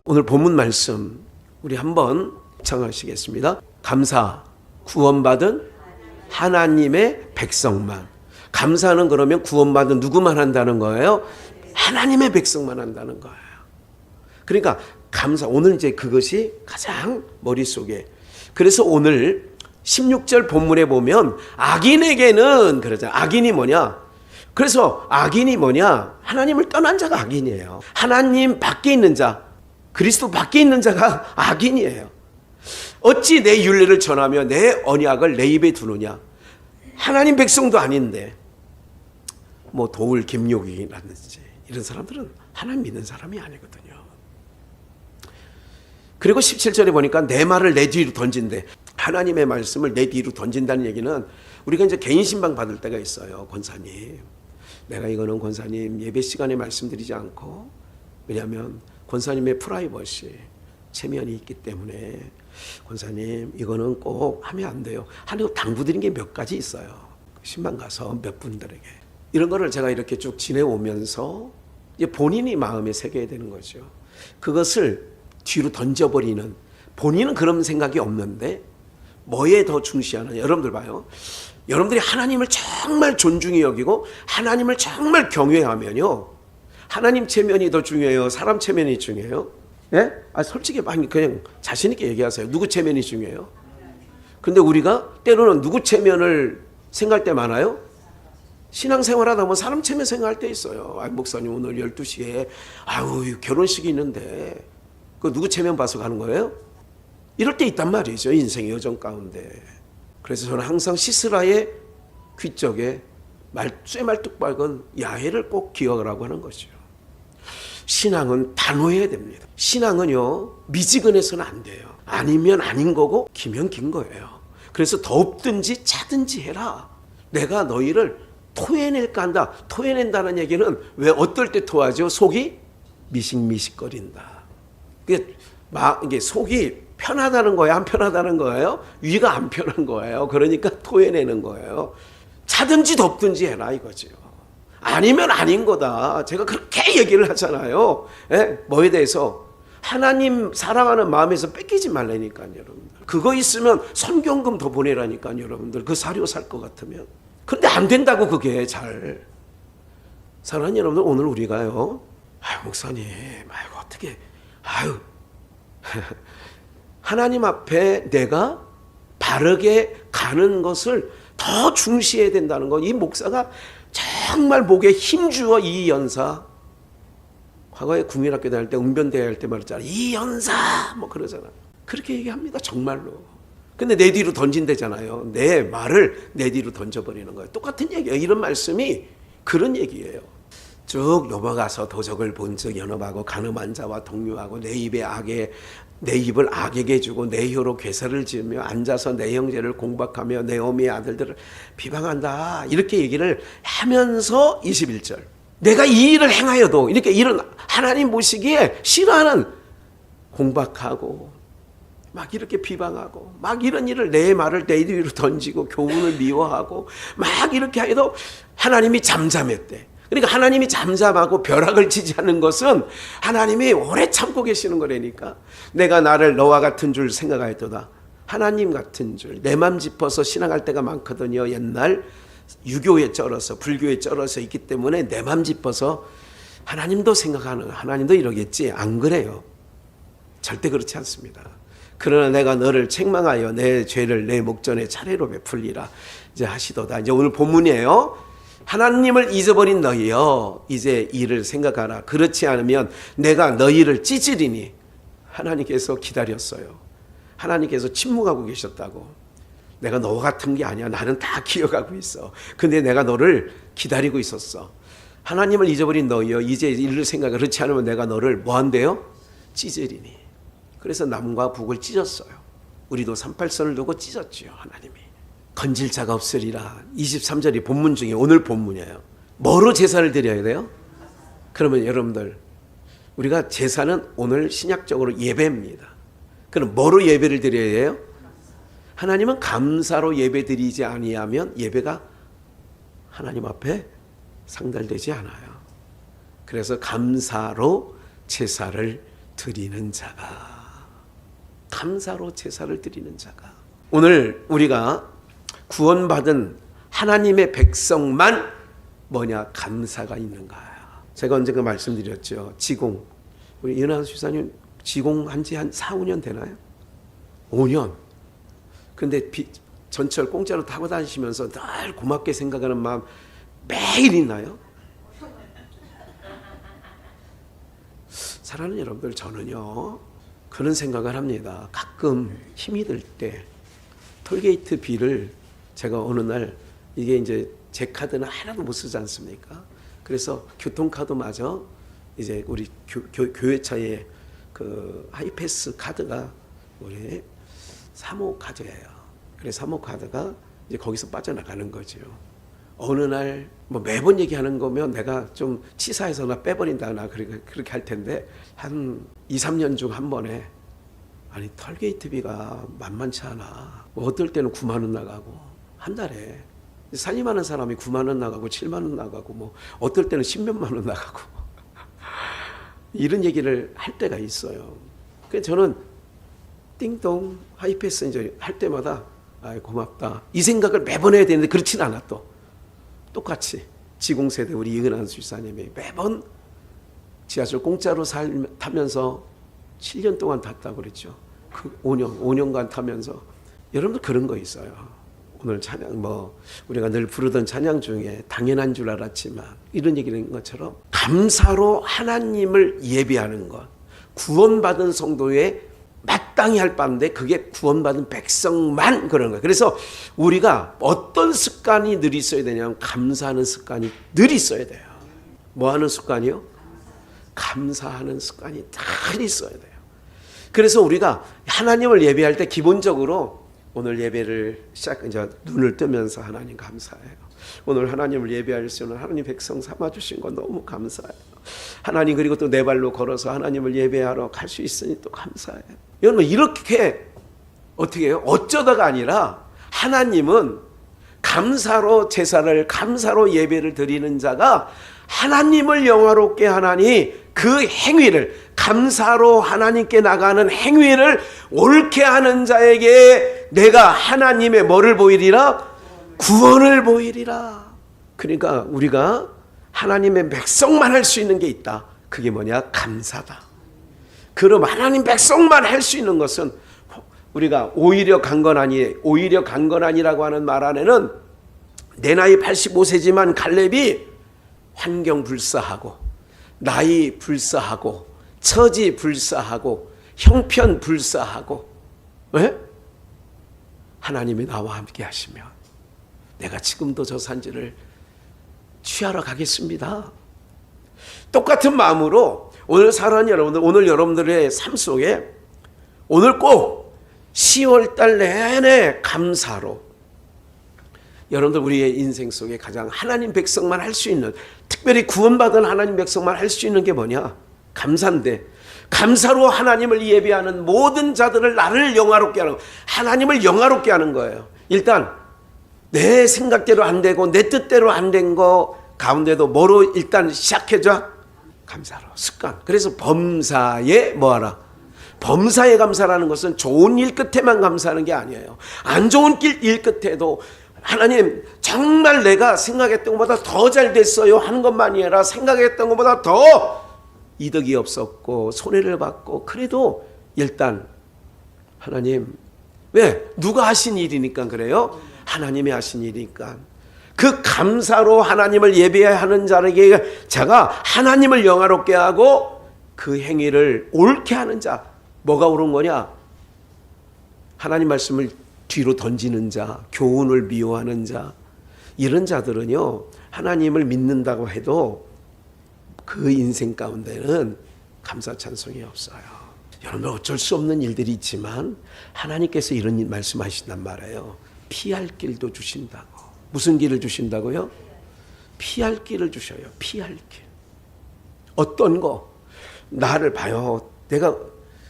오늘 본문 말씀 우리 한번 청하시겠습니다. 감사, 구원받은 하나님의 백성만. 감사는 그러면 구원받은 누구만 한다는 거예요? 하나님의 백성만 한다는 거예요. 그러니까 감사, 오늘 이제 그것이 가장 머릿속에. 그래서 오늘 16절 본문에 보면 악인에게는 그러잖아요. 악인이 뭐냐? 그래서 악인이 뭐냐? 하나님을 떠난 자가 악인이에요. 하나님 밖에 있는 자, 그리스도 밖에 있는 자가 악인이에요. 어찌 내 율례를 전하며 내 언약을 내 입에 두느냐? 하나님 백성도 아닌데 뭐 도울 김용이라든지 이런 사람들은 하나님 믿는 사람이 아니거든요. 그리고 17절에 보니까 내 말을 내 뒤로 던진대. 하나님의 말씀을 내 뒤로 던진다는 얘기는 우리가 이제 개인 신방 받을 때가 있어요. 권사님, 내가 이거는 권사님 예배 시간에 말씀드리지 않고, 왜냐하면 권사님의 프라이버시 체면이 있기 때문에 권사님 이거는 꼭 하면 안 돼요 하고 당부드린 게 몇 가지 있어요. 신방 가서 몇 분들에게 이런 거를 제가 이렇게 쭉 지내오면서 이제 본인이 마음에 새겨야 되는 거죠. 그것을 뒤로 던져버리는, 본인은 그런 생각이 없는데 뭐에 더 중시하느냐. 여러분들 봐요. 여러분들이 하나님을 정말 존중히 여기고 하나님을 정말 경외하면요, 하나님 체면이 더 중요해요? 사람 체면이 중요해요? 예? 솔직히 그냥 자신 있게 얘기하세요. 누구 체면이 중요해요? 근데 우리가 때로는 누구 체면을 생각할 때 많아요? 신앙생활하다 보면 사람 체면 생각할 때 있어요. 목사님 오늘 12시에 결혼식이 있는데 그 누구 체면 봐서 가는 거예요? 이럴 때 있단 말이죠. 인생의 여정 가운데. 그래서 저는 항상 시스라의 귀쪽에 쇠말뚝 박은 야훼를 꼭 기억을 하고 하는 거죠. 신앙은 단호해야 됩니다. 신앙은요, 미지근해서는 안 돼요. 아니면 아닌 거고 기면 긴 거예요. 그래서 덥든지 차든지 해라. 내가 너희를 토해낼까 한다. 토해낸다는 얘기는 왜 어떨 때 토하죠? 속이 미식미식거린다. 이게 속이 편하다는 거예요? 안 편하다는 거예요? 위가 안 편한 거예요. 그러니까 토해내는 거예요. 차든지 덥든지 해라 이거죠. 아니면 아닌 거다. 제가 그렇게 얘기를 하잖아요. 예? 뭐에 대해서? 하나님 사랑하는 마음에서 뺏기지 말라니까요, 여러분들. 그거 있으면 선경금 더 보내라니까요, 여러분들. 그 사료 살 것 같으면. 근데 안 된다고 그게 잘. 사랑하는 여러분들, 오늘 우리가요, 목사님, 어떻게, 하나님 앞에 내가 바르게 가는 것을 더 중시해야 된다는 거. 이 목사가 정말 목에 힘주어 이 연사, 과거에 국민학교 다닐 때 웅변대회 할 때 말했잖아. 이 연사 뭐 그러잖아. 그렇게 얘기합니다. 정말로. 근데 내 뒤로 던진대잖아요. 내 말을 내 뒤로 던져버리는 거예요. 똑같은 얘기예요. 이런 말씀이 그런 얘기예요. 쭉 넘어가서 도적을 본즉 연업하고 간음한 자와 동료하고 내 입을 악에게 주고 내 혀로 괴사를 지으며 앉아서 내 형제를 공박하며 내 어미의 아들들을 비방한다. 이렇게 얘기를 하면서 21절. 내가 이 일을 행하여도, 이렇게 이런 하나님 보시기에 싫어하는 공박하고 막 이렇게 비방하고 막 이런 일을, 내 말을 내 뒤로 던지고 교훈을 미워하고 막 이렇게 해도 하나님이 잠잠했대. 그러니까 하나님이 잠잠하고 벼락을 치지 않는 것은 하나님이 오래 참고 계시는 거라니까. 내가 나를 너와 같은 줄 생각하였도다. 하나님 같은 줄. 내 맘 짚어서 신앙할 때가 많거든요. 옛날 유교에 쩔어서 불교에 쩔어서 있기 때문에 내 맘 짚어서 하나님도 생각하는, 하나님도 이러겠지. 안 그래요. 절대 그렇지 않습니다. 그러나 내가 너를 책망하여 내 죄를 내 목전에 차례로 베풀리라 이제 하시도다. 이제 오늘 본문이에요. 하나님을 잊어버린 너희여, 이제 이를 생각하라. 그렇지 않으면 내가 너희를 찢으리니. 하나님께서 기다렸어요. 하나님께서 침묵하고 계셨다고. 내가 너 같은 게 아니야. 나는 다 기억하고 있어. 근데 내가 너를 기다리고 있었어. 하나님을 잊어버린 너희여, 이제 이를 생각하라. 그렇지 않으면 내가 너를 뭐 한대요? 찢으리니. 그래서 남과 북을 찢었어요. 우리도 38선을 두고 찢었지요. 하나님이. 건질 자가 없으리라. 23절이 본문 중에 오늘 본문이에요. 뭐로 제사를 드려야 돼요? 그러면 여러분들, 우리가 제사는 오늘 신약적으로 예배입니다. 그럼 뭐로 예배를 드려야 돼요? 하나님은 감사로 예배드리지 아니하면 예배가 하나님 앞에 상달되지 않아요. 그래서 감사로 제사를 드리는 자가, 감사로 제사를 드리는 자가. 오늘 우리가 구원받은 하나님의 백성만 뭐냐? 감사가 있는 거예요. 제가 언젠가 말씀드렸죠. 지공. 우리 윤한 수사님 지공한 지 한 4, 5년 되나요? 5년. 근데 전철 공짜로 타고 다니시면서 늘 고맙게 생각하는 마음 매일 있나요? 사랑하는 여러분들, 저는요 그런 생각을 합니다. 가끔 힘이 들 때 톨게이트 비를 제가 어느 날, 이게 이제 제 카드는 하나도 못 쓰지 않습니까? 그래서 교통카드마저 이제 우리 교회차에 그 하이패스 카드가 우리 사모카드예요. 그래서 사모카드가 이제 거기서 빠져나가는 거죠. 어느 날 뭐 매번 얘기하는 거면 내가 좀 치사해서 나 빼버린다, 나 그렇게 할 텐데 한 2, 3년 중 한 번에, 아니 톨게이트비가 만만치 않아. 뭐 어떨 때는 9만 원 나가고, 한 달에 살림하는 사람이 9만 원 나가고 7만 원 나가고, 뭐 어떨 때는 10몇만 원 나가고 이런 얘기를 할 때가 있어요. 그래서 저는 띵동 하이패스 이제 할 때마다 아이 고맙다 이 생각을 매번 해야 되는데 그렇진 않아. 또 똑같이 지공세대 우리 이은한 수사님이 매번 지하철 공짜로 타면서 7년 동안 탔다고 그랬죠. 그 5년간 타면서. 여러분들 그런 거 있어요. 오늘 찬양 뭐 우리가 늘 부르던 찬양 중에 당연한 줄 알았지만 이런 얘기를 것처럼 감사로 하나님을 예배하는 것, 구원받은 성도의 마땅히 할 바인데 그게 구원받은 백성만 그런 거예요. 그래서 우리가 어떤 습관이 늘 있어야 되냐면 감사하는 습관이 늘 있어야 돼요. 뭐 하는 습관이요? 감사하는 습관이 늘 있어야 돼요. 그래서 우리가 하나님을 예배할 때 기본적으로 오늘 예배를 이제 눈을 뜨면서 하나님 감사해요. 오늘 하나님을 예배할 수 있는 하나님 백성 삼아주신 거 너무 감사해요. 하나님, 그리고 또 내 발로 걸어서 하나님을 예배하러 갈 수 있으니 또 감사해요. 여러분 이렇게 어떻게 해요? 어쩌다가 아니라 하나님은 감사로 제사를, 감사로 예배를 드리는 자가 하나님을 영화롭게 하나니 그 행위를, 감사로 하나님께 나가는 행위를 옳게 하는 자에게 내가 하나님의 뭐를 보이리라? 구원을 보이리라. 그러니까 우리가 하나님의 백성만 할 수 있는 게 있다. 그게 뭐냐? 감사다. 그럼 하나님 백성만 할 수 있는 것은 우리가 오히려 강건하니라고 하는 말 안에는 내 나이 85세지만 갈렙이 환경 불사하고 나이 불사하고 처지 불사하고 형편 불사하고, 왜? 하나님이 나와 함께 하시면 내가 지금도 저 산지를 취하러 가겠습니다. 똑같은 마음으로 오늘 사랑하는 여러분들, 오늘 여러분들의 삶 속에 오늘 꼭 10월달 내내 감사로 여러분들 우리의 인생 속에 가장 하나님 백성만 할 수 있는, 특별히 구원받은 하나님 백성만 할 수 있는 게 뭐냐? 감사인데, 감사로 하나님을 예배하는 모든 자들을 나를 영화롭게 하는, 하나님을 영화롭게 하는 거예요. 일단 내 생각대로 안 되고 내 뜻대로 안 된 거 가운데도 뭐로 일단 시작해줘? 감사로, 습관. 그래서 범사에 뭐하라? 범사에 감사라는 것은 좋은 일 끝에만 감사하는 게 아니에요. 안 좋은 일 끝에도 하나님 정말 내가 생각했던 것보다 더 잘 됐어요 하는 것만이 아니라 생각했던 것보다 더 이득이 없었고 손해를 받고, 그래도 일단 하나님, 왜? 누가 하신 일이니까 그래요? 하나님이 하신 일이니까. 그 감사로 하나님을 예배하는 자에게 제가 하나님을 영화롭게 하고 그 행위를 옳게 하는 자. 뭐가 옳은 거냐? 하나님 말씀을 뒤로 던지는 자, 교훈을 미워하는 자, 이런 자들은요 하나님을 믿는다고 해도 그 인생 가운데는 감사 찬송이 없어요. 여러분 어쩔 수 없는 일들이 있지만 하나님께서 이런 말씀하신단 말이에요. 피할 길도 주신다고. 무슨 길을 주신다고요? 피할 길을 주셔요. 피할 길. 어떤 거? 나를 봐요. 내가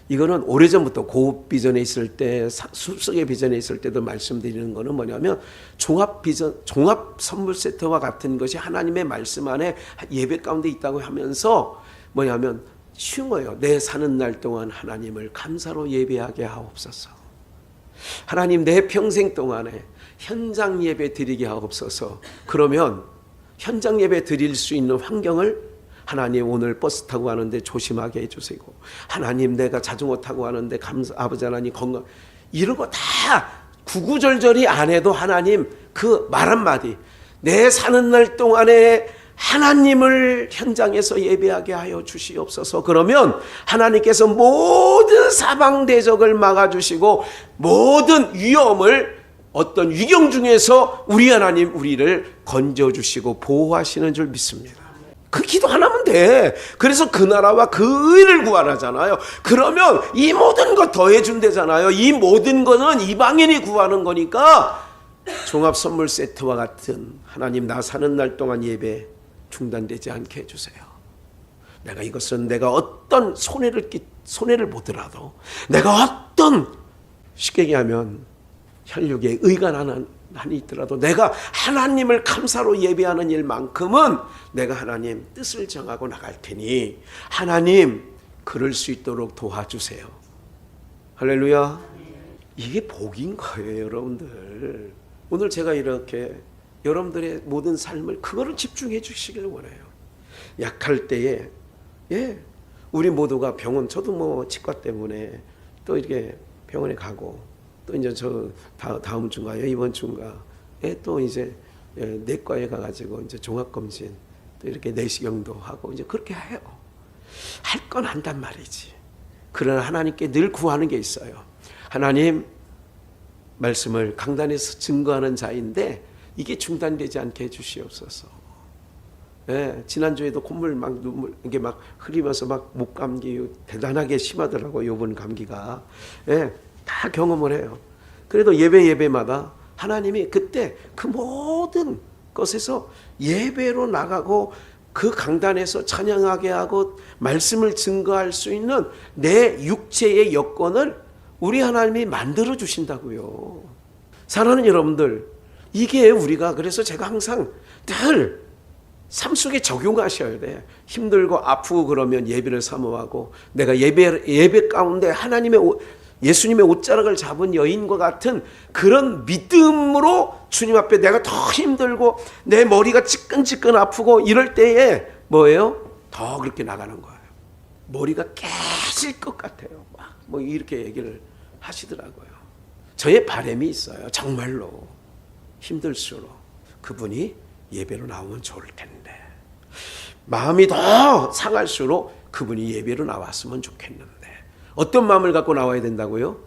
이거는 오래전부터 고급 비전에 있을 때, 숲속의 비전에 있을 때도 말씀드리는 거는 뭐냐면 종합 비전, 종합 선물 세트와 같은 것이 하나님의 말씀 안에 예배 가운데 있다고 하면서 뭐냐면 쉬운 거예요. 내 사는 날 동안 하나님을 감사로 예배하게 하옵소서. 하나님 내 평생 동안에 현장 예배 드리게 하옵소서. 그러면 현장 예배 드릴 수 있는 환경을 하나님 오늘 버스 타고 가는데 조심하게 해주시고, 하나님 내가 자전거 타고 가는데 아버지 하나님 건강, 이런 거 다 구구절절히 안 해도 하나님 그 말 한마디, 내 사는 날 동안에 하나님을 현장에서 예배하게 하여 주시옵소서. 그러면 하나님께서 모든 사방대적을 막아주시고 모든 위험을, 어떤 위경 중에서 우리 하나님 우리를 건져주시고 보호하시는 줄 믿습니다. 그 기도 하나면 돼. 그래서 그 나라와 그 의를 구하라잖아요. 그러면 이 모든 것 더해준대잖아요. 이 모든 것은 이방인이 구하는 거니까 종합 선물 세트와 같은 하나님 나 사는 날 동안 예배 중단되지 않게 해주세요. 내가 이것은 내가 어떤 손해를 보더라도, 내가 어떤 쉽게 얘기하면 혈육에 의가 한이 있더라도 내가 하나님을 감사로 예배하는 일만큼은 내가 하나님 뜻을 정하고 나갈 테니 하나님 그럴 수 있도록 도와주세요. 할렐루야. 이게 복인 거예요, 여러분들. 오늘 제가 이렇게 여러분들의 모든 삶을 그거를 집중해 주시길 원해요. 약할 때에, 우리 모두가 병원, 저도 뭐 치과 때문에 또 이렇게 병원에 가고, 또 이제 저 다음 주인가요? 이번 주인가에 또 이제 내과에 가가지고 이제 종합검진 또 이렇게 내시경도 하고 이제 그렇게 해요. 할 건 한단 말이지. 그러나 하나님께 늘 구하는 게 있어요. 하나님 말씀을 강단에서 증거하는 자인데 이게 중단되지 않게 해주시옵소서. 지난주에도 콧물 막 눈물 이게 막 흐리면서 막 목감기 대단하게 심하더라고요. 요번 감기가. 다 경험을 해요. 그래도 예배마다 하나님이 그때 그 모든 것에서 예배로 나가고 그 강단에서 찬양하게 하고 말씀을 증거할 수 있는 내 육체의 여건을 우리 하나님이 만들어 주신다고요. 사랑하는 여러분들, 이게 우리가, 그래서 제가 항상 늘 삶 속에 적용하셔야 돼. 힘들고 아프고 그러면 예배를 사모하고, 내가 예배 가운데 예수님의 옷자락을 잡은 여인과 같은 그런 믿음으로 주님 앞에 내가 더 힘들고 내 머리가 지끈지끈 아프고 이럴 때에 뭐예요? 더 그렇게 나가는 거예요. 머리가 깨질 것 같아요. 막 뭐 이렇게 얘기를 하시더라고요. 저의 바람이 있어요. 정말로 힘들수록 그분이 예배로 나오면 좋을 텐데, 마음이 더 상할수록 그분이 예배로 나왔으면 좋겠는데, 어떤 마음을 갖고 나와야 된다고요?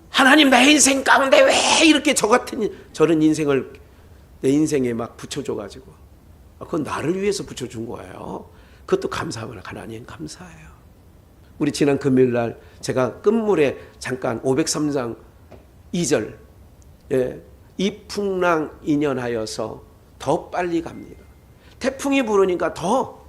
하나님 내 인생 가운데 왜 이렇게 저런 인생을 내 인생에 막 붙여줘가지고, 그건 나를 위해서 붙여준 거예요. 그것도 감사하면 하나님 감사해요. 우리 지난 금요일날 제가 끝물에 잠깐 503장 2절, 이풍랑 인연하여서 더 빨리 갑니다. 태풍이 부르니까 더,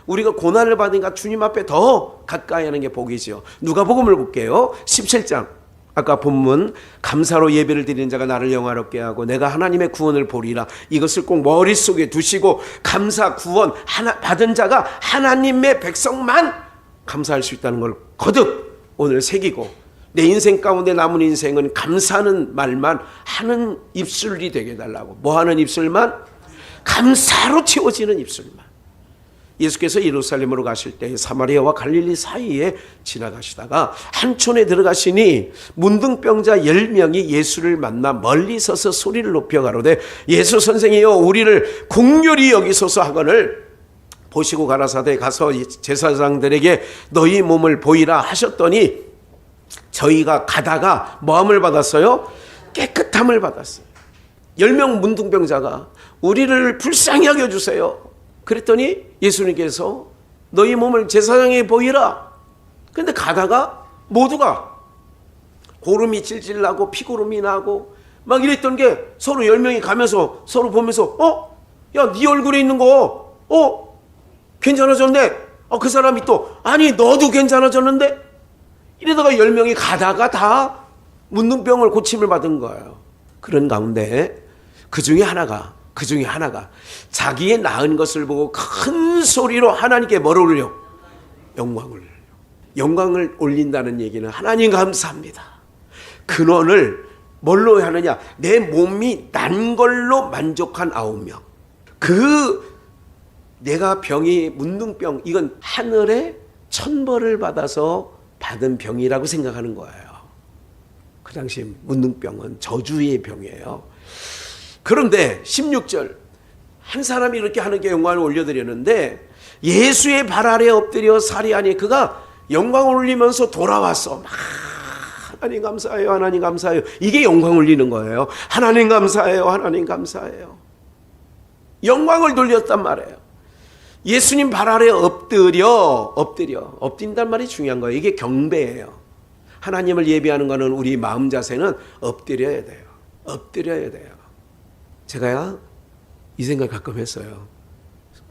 우리가 고난을 받으니까 주님 앞에 더 가까이 하는 게 복이죠. 누가복음을 볼게요. 17장. 아까 본문, 감사로 예배를 드리는 자가 나를 영화롭게 하고 내가 하나님의 구원을 보리라. 이것을 꼭 머릿속에 두시고, 감사 구원 받은 자가 하나님의 백성만 감사할 수 있다는 걸 거듭 오늘 새기고, 내 인생 가운데 남은 인생은 감사하는 말만 하는 입술이 되게 해달라고. 뭐 하는 입술만? 감사로 채워지는 입술만. 예수께서 예루살렘으로 가실 때 사마리아와 갈릴리 사이에 지나가시다가 한촌에 들어가시니 문둥병자 10명이 예수를 만나 멀리 서서 소리를 높여 가로되, 예수 선생이여 우리를 긍휼히 여기소서 하거늘 보시고 가라사대 가서 제사장들에게 너희 몸을 보이라 하셨더니, 저희가 가다가 뭐함을 받았어요? 깨끗함을 받았어요. 10명 문둥병자가 우리를 불쌍히 여겨주세요. 그랬더니 예수님께서 너희 몸을 제사장에게 보이라. 그런데 가다가 모두가 고름이 질질 나고 피고름이 나고 막 이랬던 게, 서로 10명이 가면서 서로 보면서 야, 네 얼굴에 있는 거 괜찮아졌네. 그 사람이 또 아니 너도 괜찮아졌는데, 이러다가 10명이 가다가 다 문둥병을 고침을 받은 거예요. 그런 가운데 그 중에 하나가 자기의 낳은 것을 보고 큰 소리로 하나님께 뭐를 올려? 영광을 올린다는 얘기는 하나님 감사합니다. 근원을 뭘로 하느냐? 내 몸이 난 걸로 만족한 9명. 내가 병이 문둥병, 이건 하늘의 천벌을 받아서 받은 병이라고 생각하는 거예요. 그 당시 문둥병은 저주의 병이에요. 그런데 16절, 한 사람이 이렇게 하나님께 영광을 올려드렸는데 예수의 발 아래 엎드려 살이하니 그가 영광을 올리면서 돌아왔어. 막 하나님 감사해요, 하나님 감사해요. 이게 영광 올리는 거예요. 하나님 감사해요, 하나님 감사해요. 영광을 돌렸단 말이에요. 예수님 발 아래 엎드린단 말이 중요한 거예요. 이게 경배예요. 하나님을 예배하는 거는 우리 마음 자세는 엎드려야 돼요. 제가 이 생각 가끔 했어요.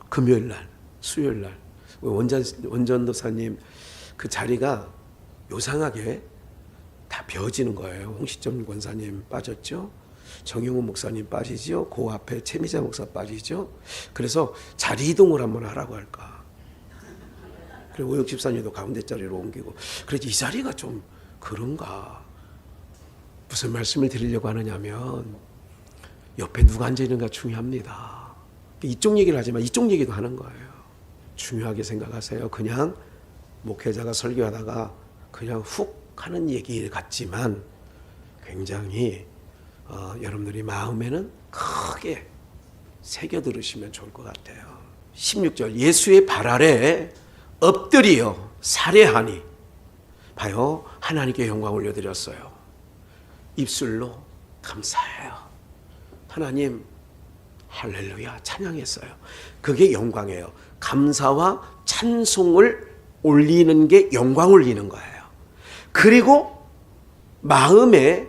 금요일 날, 수요일 날 원전도사님 그 자리가 요상하게 다 비어지는 거예요. 홍시점 권사님 빠졌죠. 정용훈 목사님 빠지죠. 그 앞에 최미자 목사 빠지죠. 그래서 자리 이동을 한번 하라고 할까. 그리고 오영 집사님도 가운데 자리로 옮기고. 그래서 이 자리가 좀 그런가. 무슨 말씀을 드리려고 하느냐면 옆에 누가 앉아 있는가 중요합니다. 이쪽 얘기를 하지만 이쪽 얘기도 하는 거예요. 중요하게 생각하세요. 그냥 목회자가 설교하다가 그냥 훅 하는 얘기 같지만 굉장히 여러분들이 마음에는 크게 새겨 들으시면 좋을 것 같아요. 16절, 예수의 발 아래 엎드려 살해하니, 봐요, 하나님께 영광 올려드렸어요. 입술로 감사해요. 하나님 할렐루야 찬양했어요. 그게 영광이에요. 감사와 찬송을 올리는 게 영광 올리는 거예요. 그리고 마음에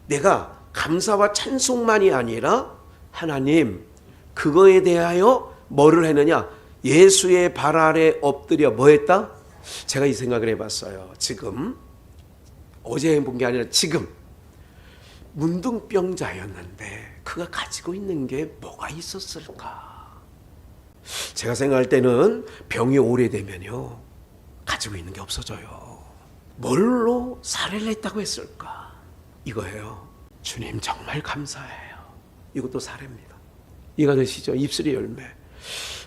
내가 감사와 찬송만이 아니라 하나님 그거에 대하여 뭐를 했느냐? 예수의 발 아래 엎드려 뭐 했다? 제가 이 생각을 해봤어요. 지금 어제 해본 게 아니라 지금 문둥병자였는데 그가 가지고 있는 게 뭐가 있었을까? 제가 생각할 때는 병이 오래되면요 가지고 있는 게 없어져요. 뭘로 살해를 했다고 했을까? 이거예요. 주님 정말 감사해요. 이것도 살해입니다. 이해가 되시죠? 입술의 열매.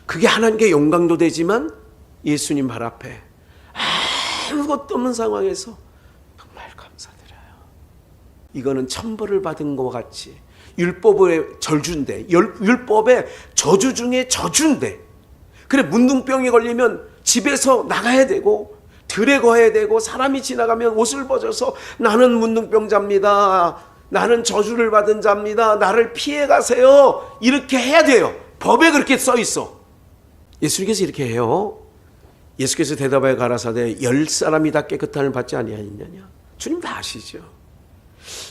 그게 하나님께 영광도 되지만 예수님 발 앞에 아무것도 없는 상황에서 정말 감사드려요. 이거는 천벌을 받은 것과 같이 율법의 저주인데, 율법의 저주 중에 저주인데, 그래 문둥병이 걸리면 집에서 나가야 되고 들에 거해야 되고 사람이 지나가면 옷을 벗어서 나는 문둥병자입니다, 나는 저주를 받은 자입니다, 나를 피해 가세요, 이렇게 해야 돼요. 법에 그렇게 써 있어. 예수님께서 이렇게 해요. 예수께서 대답하여 가라사대 10사람이 다 깨끗함을 받지 아니하느냐? 주님 다 아시죠?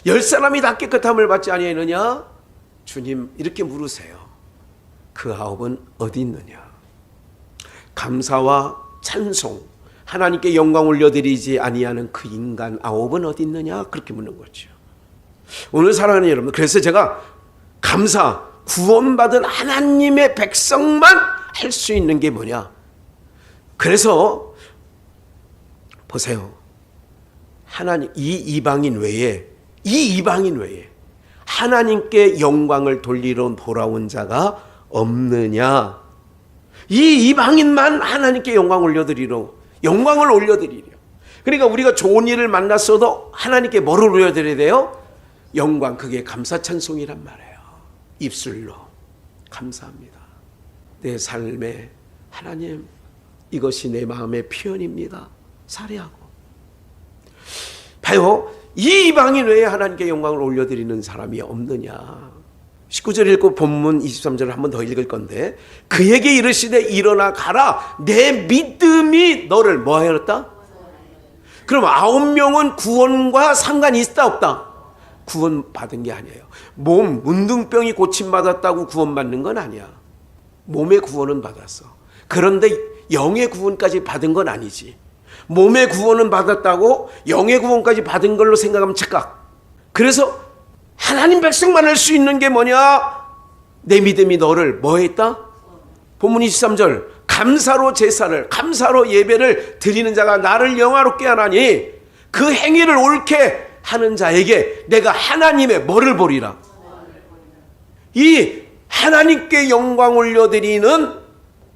10사람이 다 깨끗함을 받지 아니하느냐? 주님 이렇게 물으세요. 그 9은 어디 있느냐? 감사와 찬송, 하나님께 영광 올려드리지 아니하는 그 인간 9은 어디 있느냐? 그렇게 묻는 거죠. 오늘 사랑하는 여러분, 그래서 제가 감사, 구원받은 하나님의 백성만 할 수 있는 게 뭐냐? 그래서 보세요. 하나님, 이 이방인 외에 하나님께 영광을 돌리러 돌아온 자가 없느냐? 이 이방인만 하나님께 영광을 올려드리려. 그러니까 우리가 좋은 일을 만났어도 하나님께 뭐를 올려드려야 돼요? 영광. 그게 감사 찬송이란 말이에요. 입술로 감사합니다. 내 삶에 하나님 이것이 내 마음의 표현입니다. 살해하고. 봐요. 이 이방인 외에 하나님께 영광을 올려드리는 사람이 없느냐. 19절 읽고 본문 23절을 한 번 더 읽을 건데, 그에게 이르시되 일어나 가라, 내 믿음이 너를 뭐 하였다? 그럼 9명은 구원과 상관이 있다 없다? 구원 받은 게 아니에요. 몸 문둥병이 고침받았다고 구원받는 건 아니야. 몸의 구원은 받았어. 그런데 영의 구원까지 받은 건 아니지. 몸의 구원은 받았다고 영의 구원까지 받은 걸로 생각하면 착각. 그래서 하나님 백성만 할 수 있는 게 뭐냐? 내 믿음이 너를 뭐 했다? 본문 23절 감사로 제사를 감사로 예배를 드리는 자가 나를 영화롭게 하나니 그 행위를 옳게 하는 자에게 내가 하나님의 뭐를 보리라. 이 하나님께 영광 올려드리는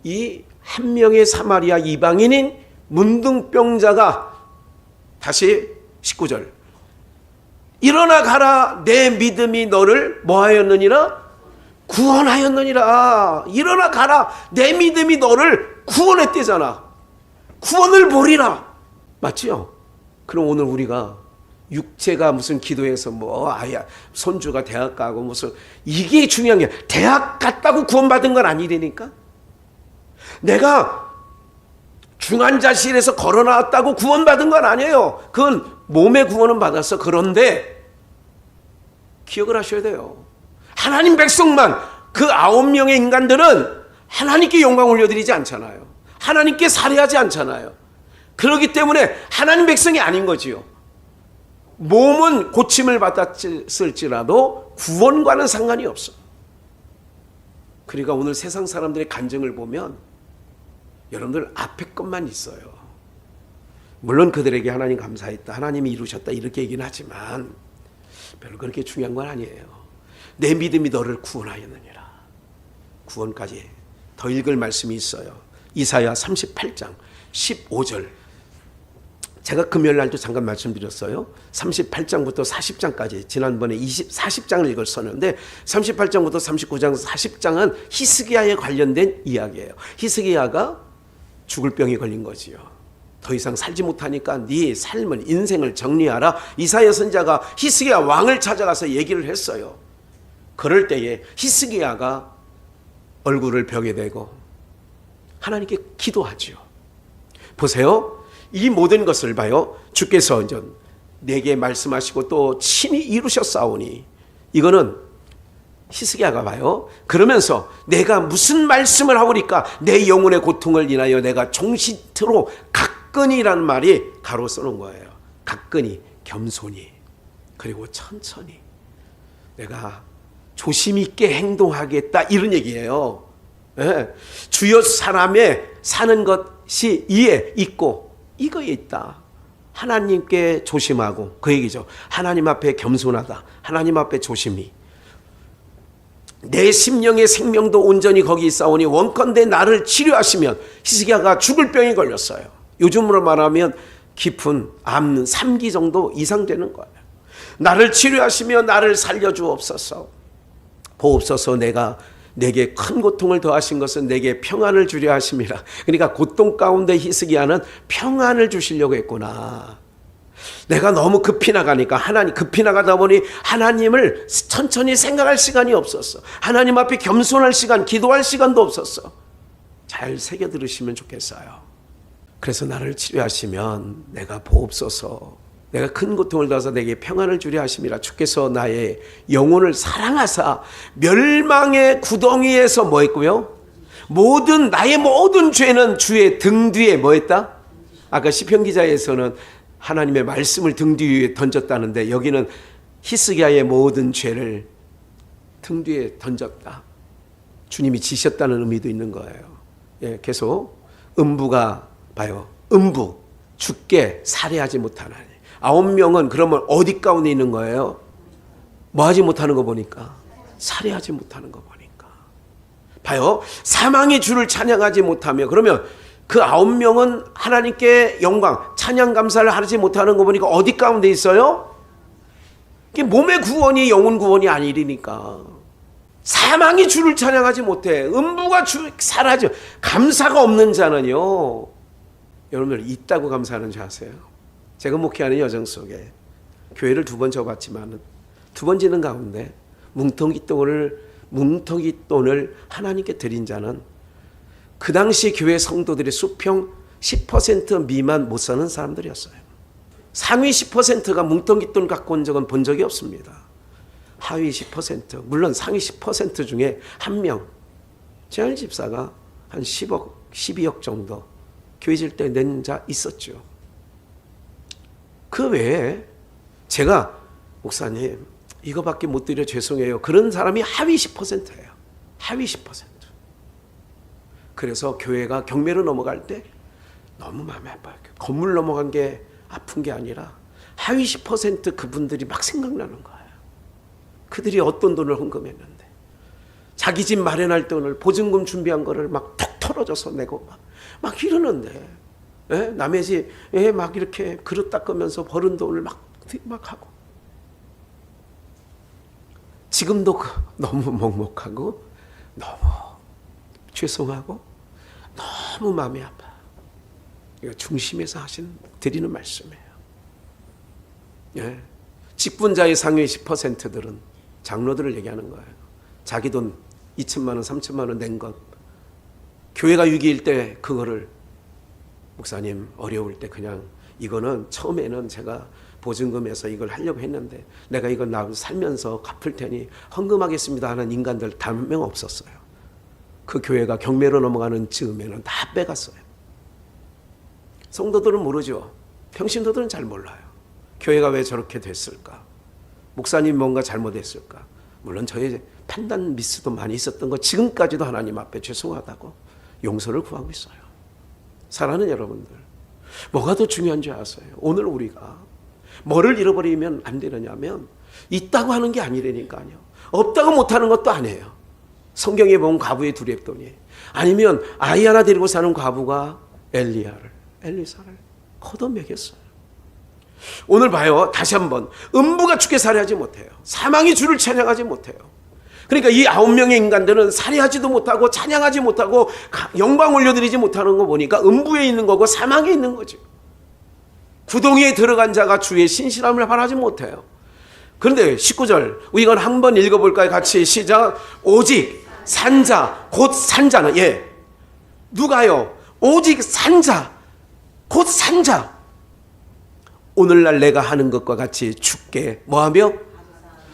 이 한 명의 사마리아 이방인인 문둥병자가 다시 19절 일어나 가라 내 믿음이 너를 뭐하였느니라? 구원하였느니라. 일어나 가라 내 믿음이 너를 구원했대잖아. 구원을 보리라. 맞지요? 그럼 오늘 우리가 육체가 무슨 기도해서 뭐 아야 손주가 대학 가고 무슨 이게 중요한 게 대학 갔다고 구원받은 건 아니라니까. 내가 중환자실에서 걸어 나왔다고 구원받은 건 아니에요. 그건 몸의 구원은 받았어. 그런데 기억을 하셔야 돼요. 하나님 백성만 그 9명의 인간들은 하나님께 영광 올려드리지 않잖아요. 하나님께 살해하지 않잖아요. 그렇기 때문에 하나님 백성이 아닌 거지요. 몸은 고침을 받았을지라도 구원과는 상관이 없어. 그러니까 오늘 세상 사람들의 간증을 보면 여러분들 앞에 것만 있어요. 물론 그들에게 하나님 감사했다, 하나님이 이루셨다 이렇게 얘기는 하지만 별로 그렇게 중요한 건 아니에요. 내 믿음이 너를 구원하였느니라. 구원까지 더 읽을 말씀이 있어요. 이사야 38장 15절. 제가 금요일 날도 잠깐 말씀드렸어요. 38장부터 40장까지 지난번에 40장을 읽었었는데 38장부터 39장 40장은 히스기야에 관련된 이야기예요. 히스기야가 죽을 병이 걸린 거지요. 더 이상 살지 못하니까 네 삶을 인생을 정리하라. 이사야 선지자가 히스기야 왕을 찾아가서 얘기를 했어요. 그럴 때에 히스기야가 얼굴을 벽에 대고 하나님께 기도하죠. 보세요. 이 모든 것을 봐요. 주께서 내게 말씀하시고 또 친히 이루셨사오니 이거는 히스기야가 봐요. 그러면서 내가 무슨 말씀을 하오리까 내 영혼의 고통을 인하여 내가 종시트로 가끈이라는 말이 가로 써놓은 거예요. 가끈이 겸손히 그리고 천천히 내가 조심 있게 행동하겠다 이런 얘기예요. 네. 주여 사람의 사는 것이 이에 있고 이거에 있다. 하나님께 조심하고 그 얘기죠. 하나님 앞에 겸손하다. 하나님 앞에 조심히. 내 심령의 생명도 온전히 거기 있사오니 원컨대 나를 치료하시면 히스기야가 죽을 병이 걸렸어요. 요즘으로 말하면 깊은 암 3기 정도 이상 되는 거예요. 나를 치료하시며 나를 살려주옵소서. 보옵소서 내가 내게 큰 고통을 더하신 것은 내게 평안을 주려 하심이라. 그러니까 고통 가운데 히스기야는 평안을 주시려고 했구나. 내가 너무 급히 나가니까 급히 나가다 보니 하나님을 천천히 생각할 시간이 없었어. 하나님 앞에 겸손할 시간, 기도할 시간도 없었어. 잘 새겨 들으시면 좋겠어요. 그래서 나를 치료하시면 내가 보옵소서. 내가 큰 고통을 더해서 내게 평안을 주려 하심이라. 주께서 나의 영혼을 사랑하사 멸망의 구덩이에서 뭐 했고요? 나의 모든 죄는 주의 등 뒤에 뭐 했다? 아까 시편 기자에서는 하나님의 말씀을 등 뒤에 던졌다는데 여기는 히스기야의 모든 죄를 등 뒤에 던졌다. 주님이 지셨다는 의미도 있는 거예요. 예, 계속 음부가 봐요. 음부 죽게 살해하지 못하나니 9명은 그러면 어디 가운데 있는 거예요? 뭐 하지 못하는 거 보니까 살해하지 못하는 거 보니까 봐요. 사망의 주를 찬양하지 못하며 그러면 그 9명은 하나님께 영광 찬양 감사를 하지 못하는 거 보니까 어디 가운데 있어요? 이게 몸의 구원이 영혼 구원이 아니니까 사망이 주를 찬양하지 못해. 음부가 주 사라져. 감사가 없는 자는요. 여러분들 있다고 감사하는 줄 아세요? 제가 목회하는 여정 속에 교회를 2번 져봤지만 2번 지는 가운데 뭉텅이 돈을 하나님께 드린 자는 그 당시 교회 성도들의 수평 10% 미만 못 사는 사람들이었어요. 상위 10%가 뭉텅이 돈 갖고 온 적은 본 적이 없습니다. 하위 10%, 물론 상위 10% 중에 한 명, 최한일 집사가 한 10억, 12억 정도 교회 질 때 낸 자 있었죠. 그 외에 제가 목사님 이거밖에 못 드려 죄송해요. 그런 사람이 하위 10%예요. 하위 10%. 그래서 교회가 경매로 넘어갈 때 너무 마음이 아파요. 건물 넘어간 게 아픈 게 아니라 하위 10% 그분들이 막 생각나는 거예요. 그들이 어떤 돈을 헌금했는데 자기 집 마련할 돈을 보증금 준비한 거를 막 톡 털어져서 내고 막 이러는데, 예? 남의 집에 막 이렇게 그릇 닦으면서 버는 돈을 막 하고, 지금도 너무 먹먹하고 너무 죄송하고 너무 마음이 아파. 이거 중심에서 드리는 말씀이에요. 예. 직분자의 상위 10%들은 장로들을 얘기하는 거예요. 자기 돈 2천만 원, 3천만 원 낸 것, 교회가 위기일 때 그거를 목사님 어려울 때 그냥 이거는 처음에는 제가 보증금에서 이걸 하려고 했는데 내가 이걸 나 살면서 갚을 테니 헌금하겠습니다 하는 인간들 단 한 명 없었어요. 그 교회가 경매로 넘어가는 즈음에는 다 빼갔어요. 성도들은 모르죠. 평신도들은 잘 몰라요. 교회가 왜 저렇게 됐을까? 목사님 뭔가 잘못했을까? 물론 저의 판단 미스도 많이 있었던 거 지금까지도 하나님 앞에 죄송하다고 용서를 구하고 있어요. 사랑하는 여러분들, 뭐가 더 중요한지 아세요? 오늘 우리가 뭐를 잃어버리면 안 되느냐면 있다고 하는 게 아니라니까요. 없다고 못하는 것도 아니에요. 성경에 보면 과부의 두렵더니, 아니면 아이 하나 데리고 사는 과부가 엘리사를 걷어먹였어요. 오늘 봐요. 다시 한번 음부가 주께 살해하지 못해요. 사망이 주를 찬양하지 못해요. 그러니까 이 9명의 인간들은 살해하지도 못하고 찬양하지 못하고 영광 올려드리지 못하는 거 보니까 음부에 있는 거고 사망에 있는 거죠. 구덩이에 들어간 자가 주의 신실함을 바라지 못해요. 그런데 19절 우리가 한번 읽어볼까요? 같이 시작. 오직 산자 곧 산자는, 누가요? 오직 산자 곧 산자, 오늘날 내가 하는 것과 같이 주께 뭐하며?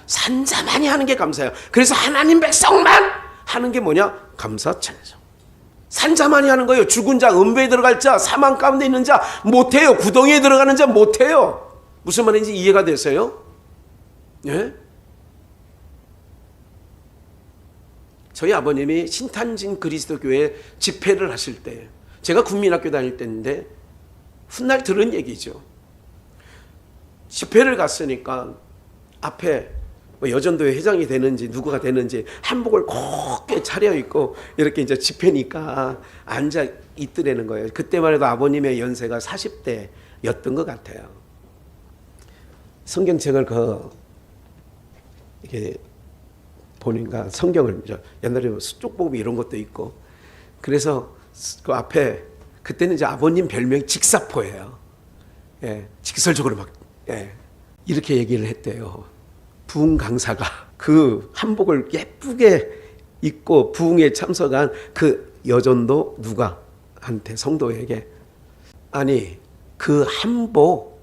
산자만이 하는 게 감사해요. 그래서 하나님 백성만 하는 게 뭐냐? 감사 찬송. 산자만이 하는 거예요. 죽은 자, 음부에 들어갈 자, 사망 가운데 있는 자 못해요. 구덩이에 들어가는 자 못해요. 무슨 말인지 이해가 되세요? 예? 저희 아버님이 신탄진 그리스도교회 집회를 하실 때, 제가 국민학교 다닐 때인데 훗날 들은 얘기죠. 집회를 갔으니까 앞에 여전도회 회장이 되는지 누구가 되는지 한복을 곱게 차려입고 이렇게 이제 집회니까 앉아 있더라는 거예요. 그때만 해도 아버님의 연세가 40대였던 것 같아요. 성경책을 이렇게 보니까 성경을 옛날에 수족보험 이런 것도 있고, 그래서 그 앞에 그때는 이제 아버님 별명이 직사포예요. 직설적으로 막 이렇게 얘기를 했대요. 부흥 강사가 그 한복을 예쁘게 입고 부흥에 참석한 그 여전도 누가한테, 성도에게, 아니 그 한복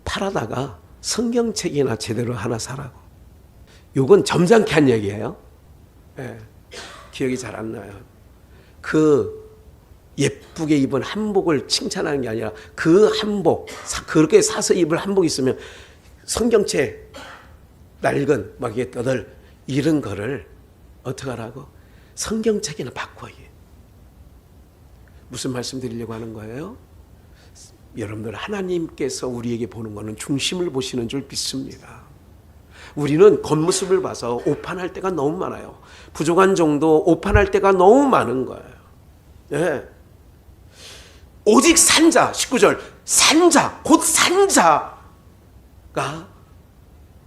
팔아다가 성경책이나 제대로 하나 사라고. 요건 점잖게 한 얘기예요. 기억이 잘 안 나요. 그 예쁘게 입은 한복을 칭찬하는 게 아니라 그 한복, 그렇게 사서 입을 한복 있으면 성경책 낡은 막 이게 떠들 이런 거를 어떻게 하라고? 성경책이나 바꿔. 무슨 말씀 드리려고 하는 거예요? 여러분들, 하나님께서 우리에게 보는 거는 중심을 보시는 줄 믿습니다. 우리는 겉모습을 봐서 오판할 때가 너무 많아요. 부족한 정도 오판할 때가 너무 많은 거예요. 오직 산자, 19절 산자 곧 산자가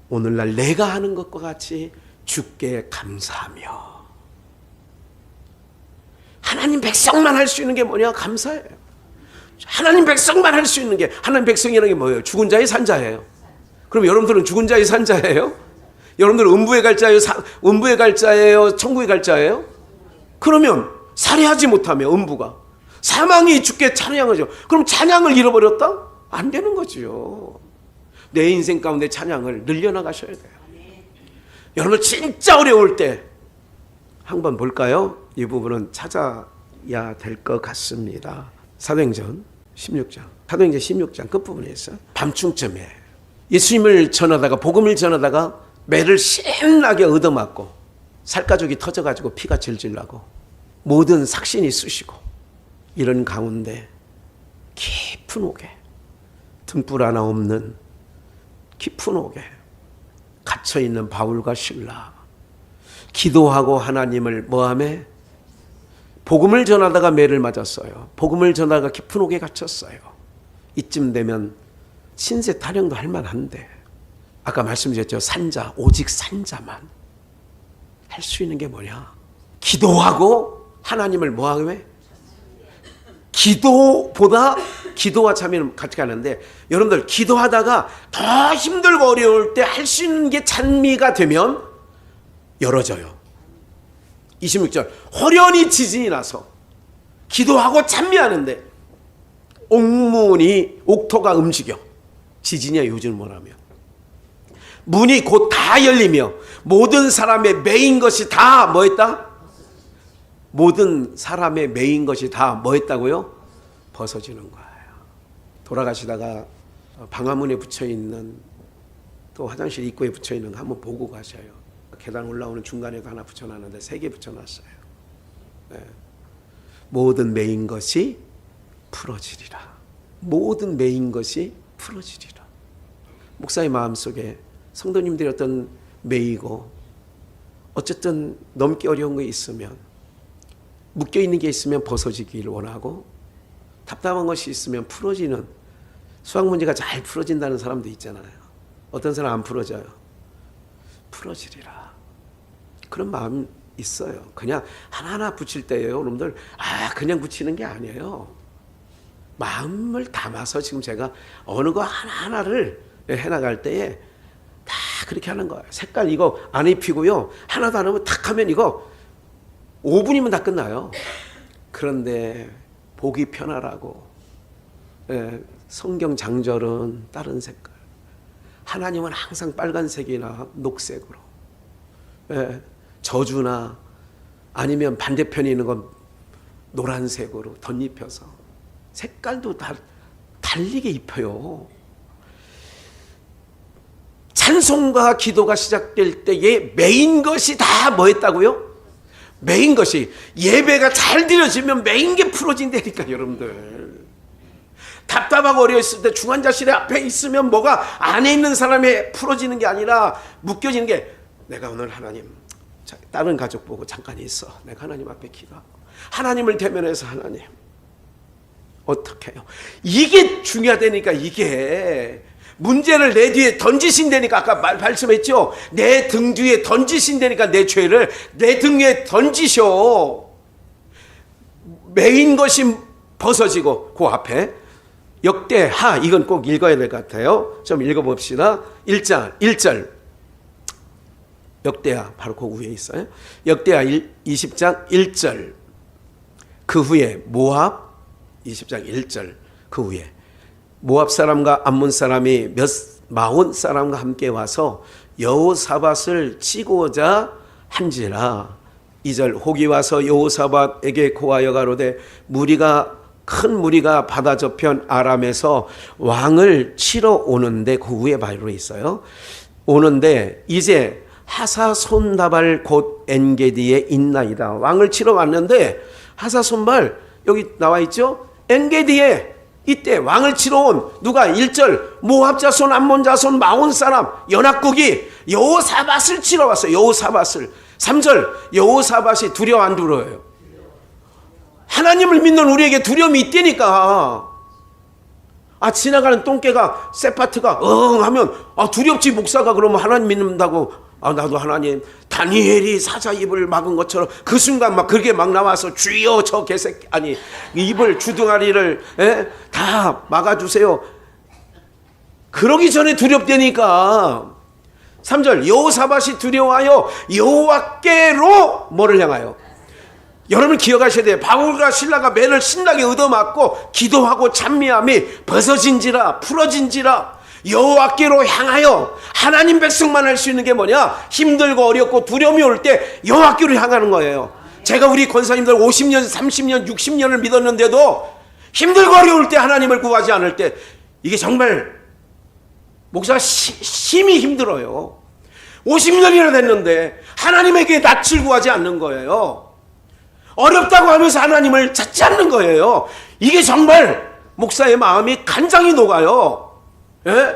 오늘날 내가 하는 것과 같이 주께 감사하며. 하나님 백성만 할 수 있는 게 뭐냐? 감사해요. 하나님 백성만 할 수 있는 게, 하나님 백성이라는 게 뭐예요? 죽은 자의 산자예요. 그럼 여러분들은 죽은 자의 산자예요? 여러분들은 음부에 갈 자예요? 음부에 갈 자예요? 천국에 갈 자예요? 그러면 살해하지 못하며 음부가, 사망이 주께 찬양하죠. 그럼 찬양을 잃어버렸다? 안 되는 거죠. 내 인생 가운데 찬양을 늘려나가셔야 돼요. 여러분 진짜 어려울 때 한번 볼까요? 이 부분은 찾아야 될 것 같습니다. 사도행전 16장. 사도행전 16장 끝부분에 있어. 밤중쯤에 예수님을 전하다가 복음을 전하다가 매를 신나게 얻어맞고 살가죽이 터져가지고 피가 질질 나고 모든 삭신이 쑤시고 이런 가운데 깊은 옥에 등불 하나 없는 깊은 옥에 갇혀있는 바울과 실라 기도하고 하나님을 뭐하며 복음을 전하다가 매를 맞았어요. 복음을 전하다가 깊은 옥에 갇혔어요. 이쯤 되면 신세 타령도 할 만한데 아까 말씀드렸죠. 산자 오직 산자만 할 수 있는 게 뭐냐? 기도하고 하나님을 뭐하며 기도보다 기도와 참여는 같이 가는데 여러분들 기도하다가 더 힘들고 어려울 때 할 수 있는 게 찬미가 되면 열어져요. 26절 호련히 지진이 나서 기도하고 찬미하는데 옥문이 옥토가 움직여 지진이야 요즘 뭐라며 문이 곧 다 열리며 모든 사람의 매인 것이 다 뭐했다? 모든 사람의 매인 것이 다 뭐했다고요? 벗어지는 거예요. 돌아가시다가 방화문에 붙여있는 또 화장실 입구에 붙여있는 거 한번 보고 가셔요. 계단 올라오는 중간에도 하나 붙여놨는데 3개 붙여놨어요. 네. 모든 매인 것이 풀어지리라. 모든 매인 것이 풀어지리라. 목사의 마음속에 성도님들이 어떤 매이고 어쨌든 넘기 어려운 게 있으면 묶여있는 게 있으면 벗어지기를 원하고 답답한 것이 있으면 풀어지는 수학 문제가 잘 풀어진다는 사람도 있잖아요. 어떤 사람 안 풀어져요. 풀어지리라. 그런 마음 있어요. 그냥 하나하나 붙일 때예요. 여러분들 그냥 붙이는 게 아니에요. 마음을 담아서 지금 제가 어느 거 하나하나를 해나갈 때에 다 그렇게 하는 거예요. 색깔 이거 안 입히고요. 하나도 안 하면 탁 하면 이거 5분이면 다 끝나요. 그런데 보기 편하라고 성경 장절은 다른 색깔, 하나님은 항상 빨간색이나 녹색으로, 저주나 아니면 반대편에 있는 건 노란색으로 덧입혀서 색깔도 다 달리게 입혀요. 찬송과 기도가 시작될 때에 메인 것이 다 뭐였다고요? 메인 것이 예배가 잘 드려지면 메인 게 풀어진다니까. 여러분들 답답하고 어려웠을 때 중환자실에 앞에 있으면 뭐가 안에 있는 사람이 풀어지는 게 아니라 묶여지는 게 내가 오늘 하나님 다른 가족 보고 잠깐 있어. 내가 하나님 앞에 기도하고 하나님을 대면해서 하나님 어떻게 해요? 이게 중요하다니까. 이게 문제를 내 뒤에 던지신다니까. 아까 말씀했죠. 내 등 뒤에 던지신다니까. 내 죄를 내 등 위에 던지셔. 메인 것이 벗어지고 그 앞에 역대하 이건 꼭 읽어야 될 것 같아요. 좀 읽어봅시다. 1절 역대하 바로 그 위에 있어요. 역대하 20장 1절 그 후에 모압 20장 1절 그 후에 모압 사람과 암몬 사람이 40 사람과 함께 와서 여호사밧을 치고자 한지라. 2절 혹이 와서 여호사밧에게 고하여 가로되 큰 무리가 바다 저편 아람에서 왕을 치러 오는데 그 위에 바로 있어요. 오는데 이제 하사손다발 곧 엔게디에 있나이다. 왕을 치러 왔는데 하사손발 여기 나와 있죠. 엔게디에 이때 왕을 치러 온 누가 1절 모압 자손 암몬 자손 마온 사람 연합국이 여호사밧을 치러 왔어요. 여호사밧을. 3절 여호사밧이 두려워 안 두려워요? 하나님을 믿는 우리에게 두려움이 있다니까. 지나가는 똥개가 세파트가 하면 두렵지. 목사가 그러면 하나님 믿는다고 나도 하나님 다니엘이 사자 입을 막은 것처럼 그 순간 막 그렇게 막 나와서 주여 저 개새끼 입을 주둥아리를 다 막아주세요. 그러기 전에 두렵다니까. 3절 여호사밧이 두려워하여 여호와께로 뭐를 향하여. 여러분 기억하셔야 돼요. 바울과 실라가 매를 신나게 얻어맞고 기도하고 찬미함이 벗어진지라 풀어진지라 여호와께로 향하여. 하나님 백성만 할 수 있는 게 뭐냐? 힘들고 어렵고 두려움이 올 때 여호와께로 향하는 거예요. 제가 우리 권사님들 50년 30년 60년을 믿었는데도 힘들고 어려울 때 하나님을 구하지 않을 때 이게 정말 목사가 심히 힘들어요. 50년이나 됐는데 하나님에게 낯을 구하지 않는 거예요. 어렵다고 하면서 하나님을 찾지 않는 거예요. 이게 정말 목사의 마음이 간장이 녹아요. 예?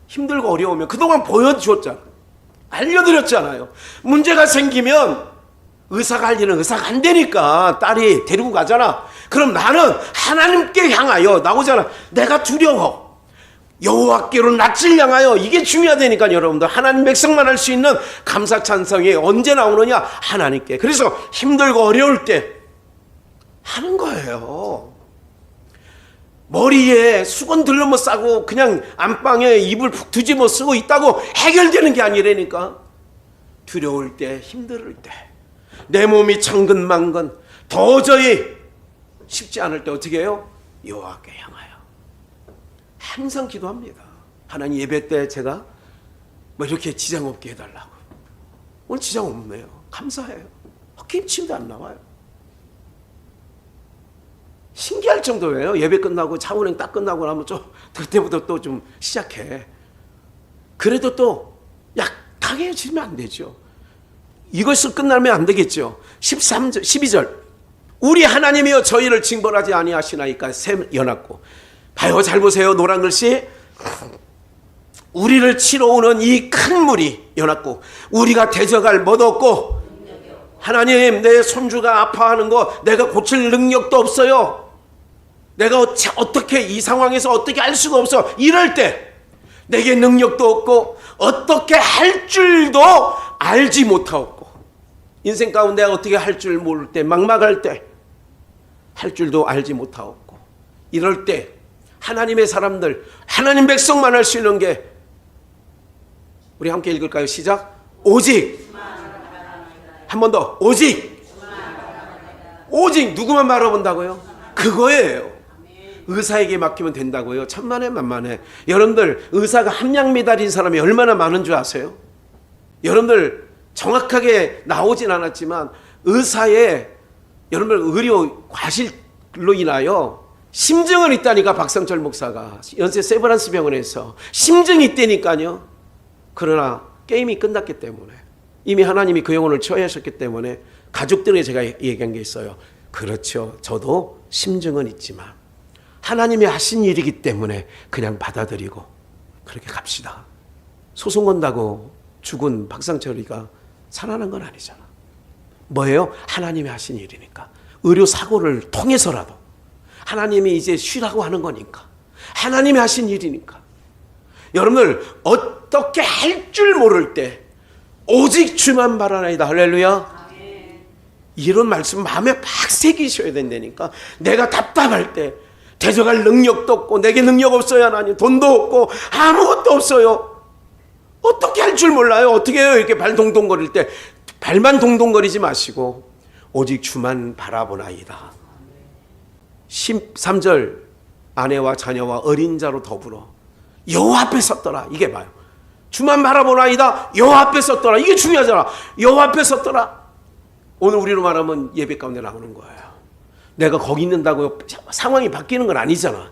힘들고 어려우면 그동안 보여주었잖아요. 알려드렸잖아요. 문제가 생기면 의사가 할 일은 의사가 안 되니까 딸이 데리고 가잖아. 그럼 나는 하나님께 향하여 나오잖아. 내가 두려워. 여호와께로 낯을 향하여. 이게 중요하다니까요. 여러분들 하나님 백성만 할 수 있는 감사 찬송이 언제 나오느냐? 하나님께. 그래서 힘들고 어려울 때 하는 거예요. 머리에 수건 들러머 싸고 그냥 안방에 이불 푹 뒤집어 쓰고 있다고 해결되는 게 아니라니까. 두려울 때, 힘들 때, 내 몸이 천근만근 도저히 쉽지 않을 때 어떻게 해요? 여호와께 향하여 항상 기도합니다. 하나님, 예배 때 제가 뭐 이렇게 지장 없게 해달라고. 오늘 지장 없네요. 감사해요. 기침도 안 나와요. 신기할 정도예요. 예배 끝나고 차운행 딱 끝나고 나면 좀 그때부터 또 좀 시작해. 그래도 또 약하게 해지면 안 되죠. 이것을 끝나면 안 되겠죠. 13절, 12절. 우리 하나님이여 저희를 징벌하지 아니하시나이까 샘 연합고. 봐요, 잘 보세요. 노란 글씨. 우리를 치러 오는 이 큰 물이 연합고 우리가 대적할 못 없고. 하나님, 내 손주가 아파하는 거 내가 고칠 능력도 없어요. 내가 어떻게 이 상황에서 어떻게 할 수가 없어. 이럴 때 내게 능력도 없고 어떻게 할 줄도 알지 못하고 인생 가운데 어떻게 할 줄 모를 때 막막할 때 할 줄도 알지 못하고 이럴 때 하나님의 사람들 하나님 백성만 할 수 있는 게 우리 함께 읽을까요? 시작. 오직 한 번 더. 오직 누구만 바라본다고요? 그거예요. 의사에게 맡기면 된다고요? 천만에 만만해. 여러분들 의사가 함량메달인 사람이 얼마나 많은 줄 아세요? 여러분들 정확하게 나오진 않았지만 의사의 여러분들 의료 과실로 인하여 심증은 있다니까. 박상철 목사가 연세 세브란스 병원에서 심증이 있다니까요. 그러나 게임이 끝났기 때문에 이미 하나님이 그 영혼을 처리하셨기 때문에 가족들에게 제가 얘기한 게 있어요. 그렇죠. 저도 심증은 있지만 하나님이 하신 일이기 때문에 그냥 받아들이고 그렇게 갑시다. 소송 건다고 죽은 박상철이가 살아난 건 아니잖아. 뭐예요? 하나님이 하신 일이니까. 의료 사고를 통해서라도 하나님이 이제 쉬라고 하는 거니까. 하나님이 하신 일이니까. 여러분들 어떻게 할 줄 모를 때 오직 주만 바라나이다. 할렐루야. 이런 말씀 마음에 팍 새기셔야 된다니까. 내가 답답할 때 대적할 능력도 없고 내게 능력 없어요. 하나님 돈도 없고 아무것도 없어요. 어떻게 할 줄 몰라요. 어떻게 해요? 이렇게 발 동동거릴 때 발만 동동거리지 마시고 오직 주만 바라보나이다. 13절 아내와 자녀와 어린 자로 더불어 여호와 앞에 섰더라. 이게 봐요. 주만 바라보나이다. 여호와 앞에 섰더라. 이게 중요하잖아. 여호와 앞에 섰더라. 오늘 우리로 말하면 예배 가운데 나오는 거예요. 내가 거기 있는다고 상황이 바뀌는 건 아니잖아.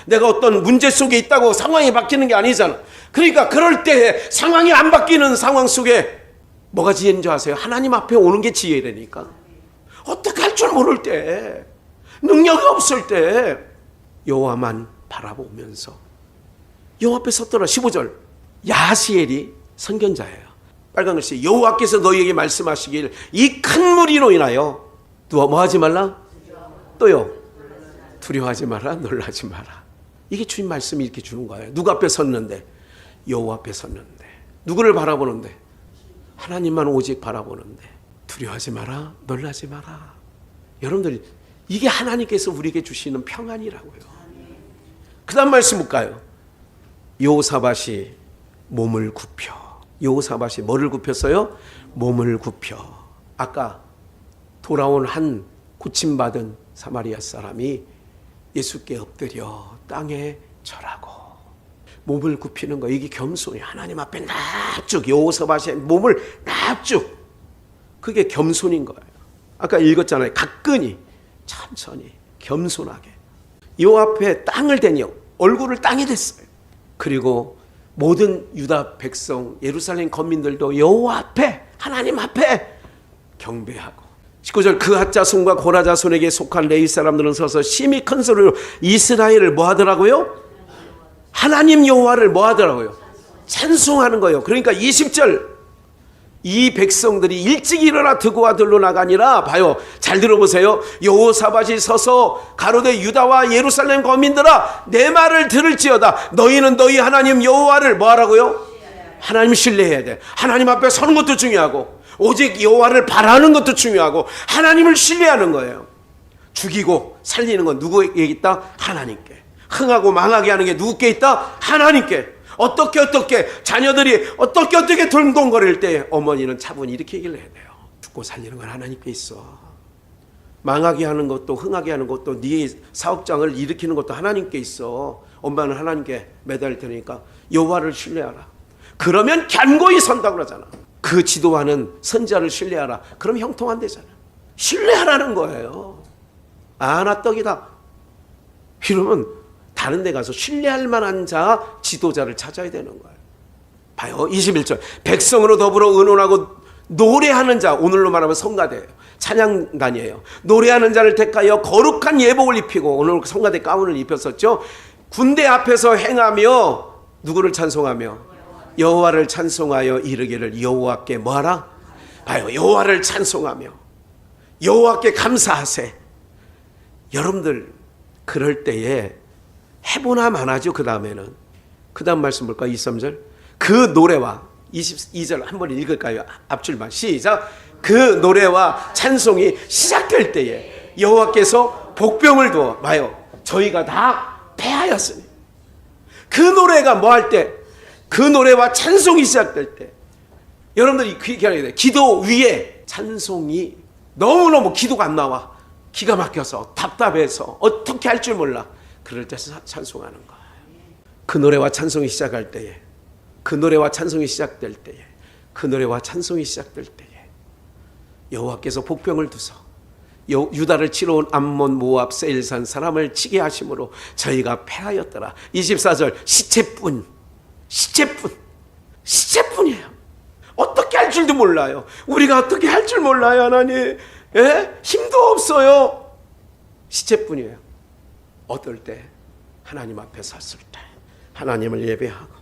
내가 어떤 문제 속에 있다고 상황이 바뀌는 게 아니잖아. 그러니까 그럴 때 상황이 안 바뀌는 상황 속에 뭐가 지혜인 줄 아세요? 하나님 앞에 오는 게 지혜라니까. 어떻게 할 줄 모를 때, 능력이 없을 때 여호와만 바라보면서 여호와 앞에 섰더라. 15절. 야하시엘이 선견자예요. 빨간 글씨. 여호와께서 너희에게 말씀하시길 이 큰 무리로 인하여 뭐 하지 말라? 또요. 두려워하지 마라. 놀라지 마라. 이게 주님 말씀이 이렇게 주는 거예요. 누구 앞에 섰는데? 여호와 앞에 섰는데. 누구를 바라보는데? 하나님만 오직 바라보는데. 두려워하지 마라. 놀라지 마라. 여러분들 이게 하나님께서 우리에게 주시는 평안이라고요. 그 다음 말씀 볼까요? 여호사밧이 몸을 굽혀. 여호사밧이 뭐를 굽혔어요? 몸을 굽혀. 아까 돌아온 한 고침받은 사마리아 사람이 예수께 엎드려 땅에 절하고 몸을 굽히는 거. 이게 겸손이. 하나님 앞에 납죽. 여호사밧의 몸을 납죽. 그게 겸손인 거예요. 아까 읽었잖아요. 가끈히 천천히 겸손하게 요 앞에 땅을 대니 얼굴을 땅에 댔어요. 그리고 모든 유다 백성 예루살렘 거민들도 여호와 앞에 하나님 앞에 경배하고 19절 그 핫 자손과 고라 자손에게 속한 레위 사람들은 서서 심히 큰 소리로 이스라엘을 뭐 하더라고요? 하나님 여호와를 뭐 하더라고요? 찬송하는 거예요. 그러니까 20절 이 백성들이 일찍 일어나 드고와 들로 나가니라. 봐요, 잘 들어보세요. 여호사밧이 서서 가로되 유다와 예루살렘 거민들아 내 말을 들을지어다. 너희는 너희 하나님 여호와를 뭐 하라고요? 하나님 신뢰해야 돼. 하나님 앞에 서는 것도 중요하고 오직 여호와를 바라는 것도 중요하고 하나님을 신뢰하는 거예요. 죽이고 살리는 건 누구에게 있다? 하나님께. 흥하고 망하게 하는 게 누구께 있다? 하나님께. 어떻게 자녀들이 어떻게 덜덩거릴 때 어머니는 차분히 이렇게 얘기를 해야 돼요. 죽고 살리는 건 하나님께 있어. 망하게 하는 것도 흥하게 하는 것도 네 사업장을 일으키는 것도 하나님께 있어. 엄마는 하나님께 매달릴 테니까 여호와를 신뢰하라. 그러면 견고히 선다고 그러잖아. 그 지도하는 선지자를 신뢰하라. 그럼 형통한대잖아. 신뢰하라는 거예요. 나 떡이다. 이러면 다른 데 가서 신뢰할 만한 자, 지도자를 찾아야 되는 거예요. 봐요. 21절. 백성으로 더불어 의논하고 노래하는 자, 오늘로 말하면 성가대예요. 찬양단이에요. 노래하는 자를 택하여 거룩한 예복을 입히고, 오늘 성가대 가운을 입혔었죠. 군대 앞에서 행하며 누구를 찬송하며 여호와를 찬송하여 이르기를 여호와께 뭐하라? 봐요. 여호와를 찬송하며 여호와께 감사하세. 여러분들 그럴 때에 해보나 마나죠. 그 다음에는 그 다음 말씀 볼까요? 23절 그 노래와 22절 한번 읽을까요? 앞줄만 시작. 그 노래와 찬송이 시작될 때에 여호와께서 복병을 두어 봐요. 저희가 다 패하였으니. 그 노래가 뭐 할 때? 그 노래와 찬송이 시작될 때 여러분들이 기억해야 돼요. 기도 위에 찬송이 너무너무 기도가 안 나와. 기가 막혀서 답답해서 어떻게 할 줄 몰라. 그럴 때 찬송하는 거예요. 그 노래와 찬송이 시작할 때에, 그 노래와 찬송이 시작될 때에, 그 노래와 찬송이 시작될 때에 여호와께서 복병을 두서 유다를 치러 온 암몬 모압 세일산 사람을 치게 하심으로 저희가 패하였더라. 24절 시체뿐이에요. 어떻게 할 줄도 몰라요. 우리가 어떻게 할 줄 몰라요. 하나님 힘도 없어요. 시체뿐이에요. 어떨 때? 하나님 앞에 섰을 때 하나님을 예배하고.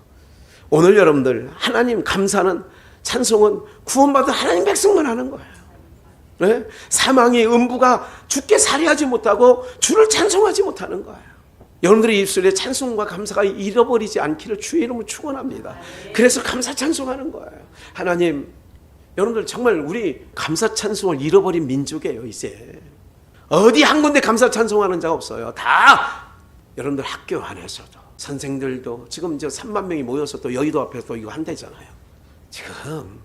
오늘 여러분들 하나님 감사는 찬송은 구원받은 하나님 백성만 하는 거예요. 네? 사망의 음부가 주께 살해하지 못하고 주를 찬송하지 못하는 거예요. 여러분들의 입술에 찬송과 감사가 잃어버리지 않기를 주의 이름으로 축원합니다. 그래서 감사 찬송하는 거예요. 하나님, 여러분들 정말 우리 감사 찬송을 잃어버린 민족이에요. 이제 어디 한 군데 감사 찬송하는 자가 없어요. 다 여러분들 학교 안에서도 선생들도 지금 이제 3만 명이 모여서 또 여의도 앞에서 또 이거 한대잖아요. 지금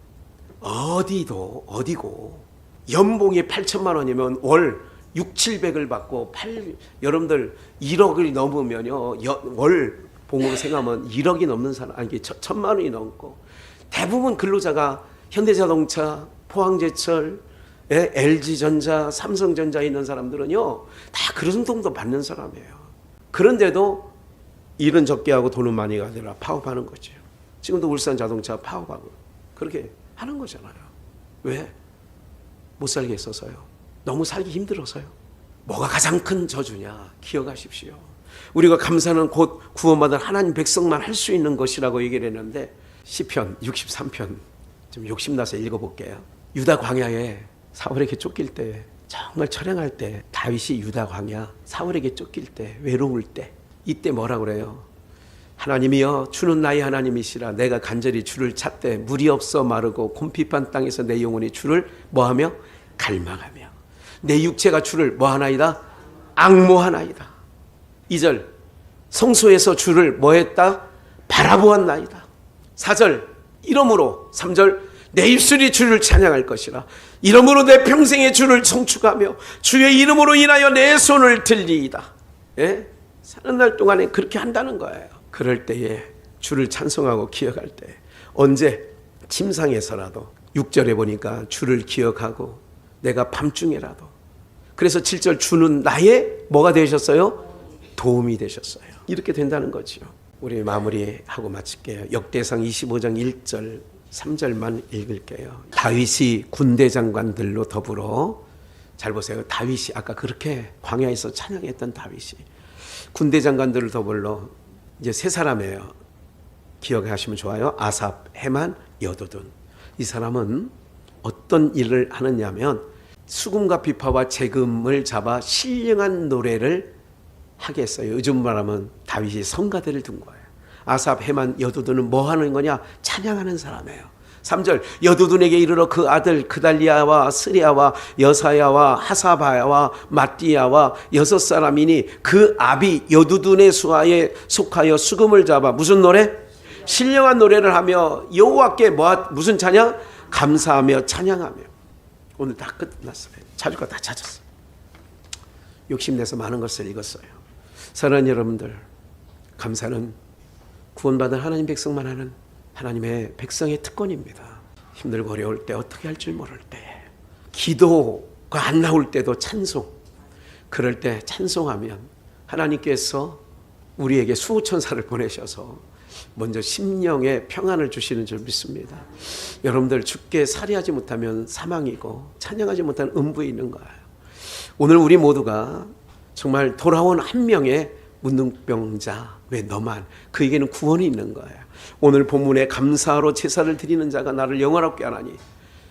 어디고 연봉이 8천만 원이면 월 6, 700을 받고 여러분들 1억이 넘으면요 월 봉으로 생각하면 1억이 넘는 사람 아니 1,000만 원이 넘고 대부분 근로자가 현대자동차, 포항제철, LG전자, 삼성전자에 있는 사람들은요 다 그런 정도 받는 사람이에요. 그런데도 일은 적게 하고 돈은 많이 가더라 파업하는 거죠. 지금도 울산자동차 파업하고 그렇게 하는 거잖아요. 왜? 못 살게 했어서요. 너무 살기 힘들어서요. 뭐가 가장 큰 저주냐? 기억하십시오. 우리가 감사는 곧 구원받은 하나님 백성만 할 수 있는 것이라고 얘기를 했는데 시편 63편 좀 욕심나서 읽어볼게요. 유다 광야에 사울에게 쫓길 때 정말 처량할 때 다윗이 유다 광야 사울에게 쫓길 때 외로울 때 이때 뭐라 그래요? 하나님이여 주는 나의 하나님이시라 내가 간절히 주를 찾되 물이 없어 마르고 곰핍한 땅에서 내 영혼이 주를 뭐하며 갈망하며 내 육체가 주를 뭐하나이다? 앙모하나이다. 2절 성소에서 주를 뭐했다? 바라보았나이다. 4절 이러므로 3절 내 입술이 주를 찬양할 것이라 이러므로 내 평생에 주를 송축하며 주의 이름으로 인하여 내 손을 들리이다. 예? 사는 날 동안에 그렇게 한다는 거예요. 그럴 때에 주를 찬송하고 기억할 때 언제? 침상에서라도 6절에 보니까 주를 기억하고 내가 밤중에라도 그래서 7절 주는 나의 뭐가 되셨어요? 도움이 되셨어요. 이렇게 된다는 거죠. 우리 마무리하고 마칠게요. 역대상 25장 1절 3절만 읽을게요. 다윗이 군대 장관들로 더불어, 잘 보세요. 다윗이 아까 그렇게 광야에서 찬양했던 다윗이 군대 장관들을 더불어 이제 세 사람이에요. 기억하시면 좋아요. 아삽, 헤만, 여두둔. 이 사람은 어떤 일을 하느냐면 수금과 비파와 재금을 잡아 신령한 노래를 하게 했어요. 요즘 말하면 다윗이 성가대를 둔 거예요. 아삽, 헤만, 여두둔은 뭐 하는 거냐? 찬양하는 사람이에요. 3절 여두둔에게 이르러 그 아들 그달리아와 스리아와 여사야와 하사바야와 마띠야와 6사람이니 그 아비 여두둔의 수하에 속하여 수금을 잡아 무슨 노래? 신령한 노래를 하며 여호와께 무슨 찬양? 감사하며 찬양하며. 오늘 다 끝났어요. 찾을 거 다 찾았어요. 욕심내서 많은 것을 읽었어요. 사랑하는 여러분들, 감사는 구원받은 하나님 백성만 하는 하나님의 백성의 특권입니다. 힘들고 어려울 때, 어떻게 할 줄 모를 때, 기도가 안 나올 때도 찬송, 그럴 때 찬송하면 하나님께서 우리에게 수호천사를 보내셔서 먼저 심령에 평안을 주시는 줄 믿습니다. 여러분들, 주께 살이하지 못하면 사망이고 찬양하지 못하면 음부에 있는 거예요. 오늘 우리 모두가 정말 돌아온 한 명의 문둥병자, 왜 너만, 그에게는 구원이 있는 거예요. 오늘 본문에 감사로 제사를 드리는 자가 나를 영화롭게 하나니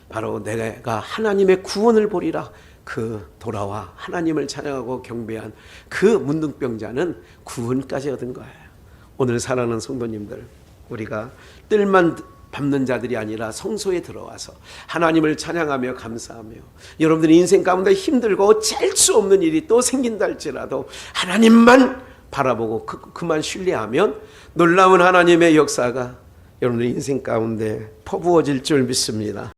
바로 내가 하나님의 구원을 보리라. 그 돌아와 하나님을 찬양하고 경배한 그 문둥병자는 구원까지 얻은 거예요. 오늘 사랑하는 성도님들, 우리가 뜰만 밟는 자들이 아니라 성소에 들어와서 하나님을 찬양하며 감사하며, 여러분들의 인생 가운데 힘들고 어쩔 수 없는 일이 또 생긴다 할지라도 하나님만 바라보고 그만 신뢰하면 놀라운 하나님의 역사가 여러분의 인생 가운데 퍼부어질 줄 믿습니다.